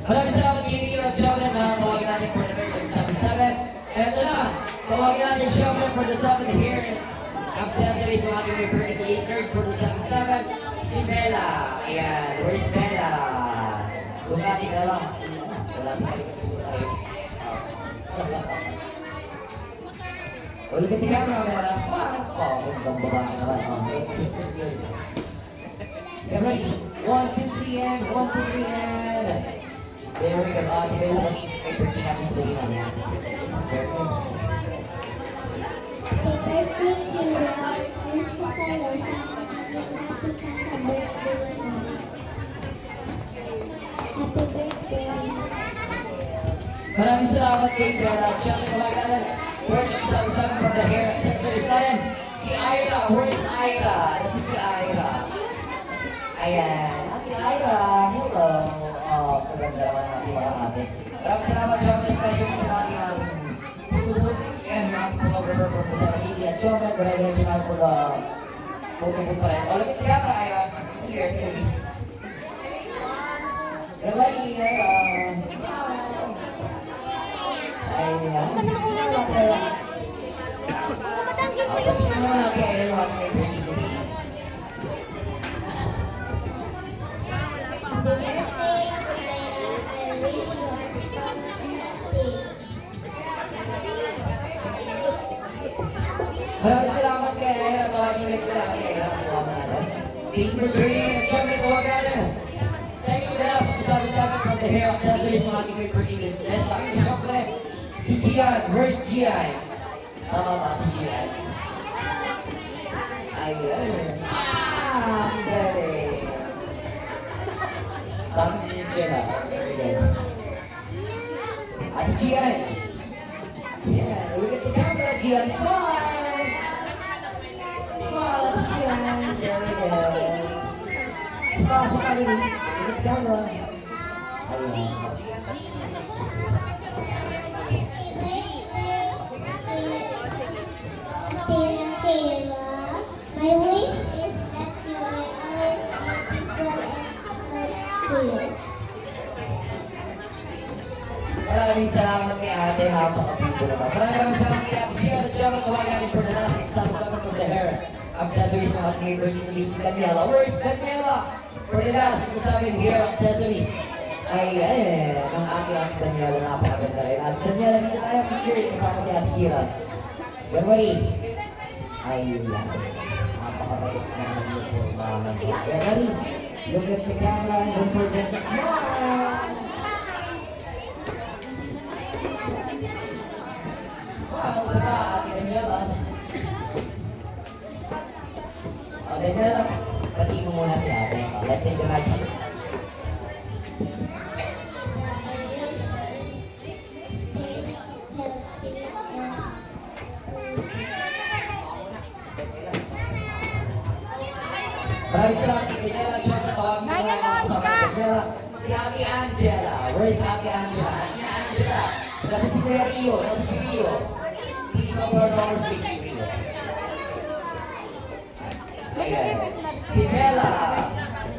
Maraming salamat kay at syempre na tawagin natin for the birthday 7-7. Eto na, tawagin natin syempre for the 7 here. Accessories ng ating may birthday 3rd for the 7-7. Si Bella. Ayan, where's Bella? Bugatti ka lang. Wala pa rin sa'yo. Ulit ka tika mga meras pa. Oo, kung babae naman. Get ready. 1, 2, 3, and 1, 2, 3, and... There we go. Ate Bella, may birthday natin tuloy namin. Very good. Maraming salamat kay Bella. Siyempre tawagin natin work sa isang from the hair accessories natin. Si Ira. Where's Ira? This is si Ira. Ayan. Ate Ira. Hello. Oh, maganda naman natin mga ate. Maraming salamat siyempre special sa ating photobook and mga photographer from the city. At siyempre, congratulations po na photobook pa rin. Ulit ka pa, Ira. Here. Everybody, Ira. Ayan. Maraming salamat kay Ira. Tawagin ulit ko lang kay Ira. Thank you for joining. Siyempre, tawagin natin. Second to the last, sabi-sabi from the hair accessories mga ating may particulars. Next, tayo siyempre. Si Gian, where's Gian? Tama ba si Gian? Ayun. Ah! Ang galing. Tama si Gian. Very good. Ate Gian. Yeah, look at the camera, Gian. Smile! Smile, Gian. Very good. Pasok ka rin. Look at the camera. Ayun. My wish is that you will always be equal and healthy. Maraming salamat kay ate. Napaka-pinto naman. Maraming salamat kay ate. Siyempre, tawagin natin for the last example from the hair. Accessories ng ating neighbor dito ni si Daniela. Where's Daniela? For the last example hair accessories. Ay, ang ating Daniela. Napakaganda rin. At Daniela, dito tayo picture. Kasama si ate Kira. Everybody. Ay, napakabait naman yung po mga everybody. Look at the camera and don't forget to smile. Wow, saka ate Daniela. Daniela, pati mo muna si ate. Let's say the magic. Maraming salamat kay Daniela. Siyempre, tawagin mo na yung kasama ni Daniela. Si Ate Angela. Where's Ate Angela? Ate Angela. Kasi si Kuya Rio. Kasi si Rio. Please come for our speech, Rio. Ayan. Si Bella.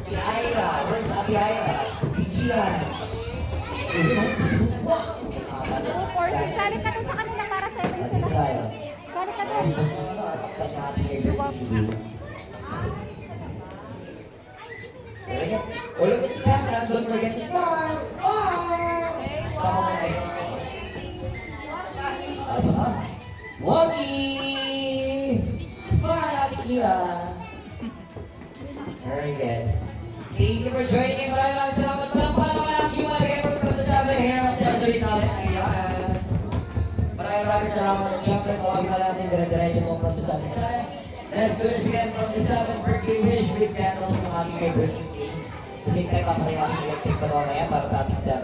Si Ira. Where's Ate Ira? Si Gian. Salit ka doon sa kanila para sa ibang sila. Salit ka doon. Look at the camera, don't forget to smile. Sama mo na. Asam. Wagi! Smile, Ate Kira. Very good. Thank you for joining. Maraming salamat. Palampahan naman natin yung mga lagay for the 7 hair accessories natin. Ayan. Maraming salamat. At syempre, tawagin na natin dire-diretso mo from the 7. Let's do this again from the 7th birthday wish with candles ng ating favorite cake. Kasi tayo papakailangan ng electric na mamaya para sa ating 7.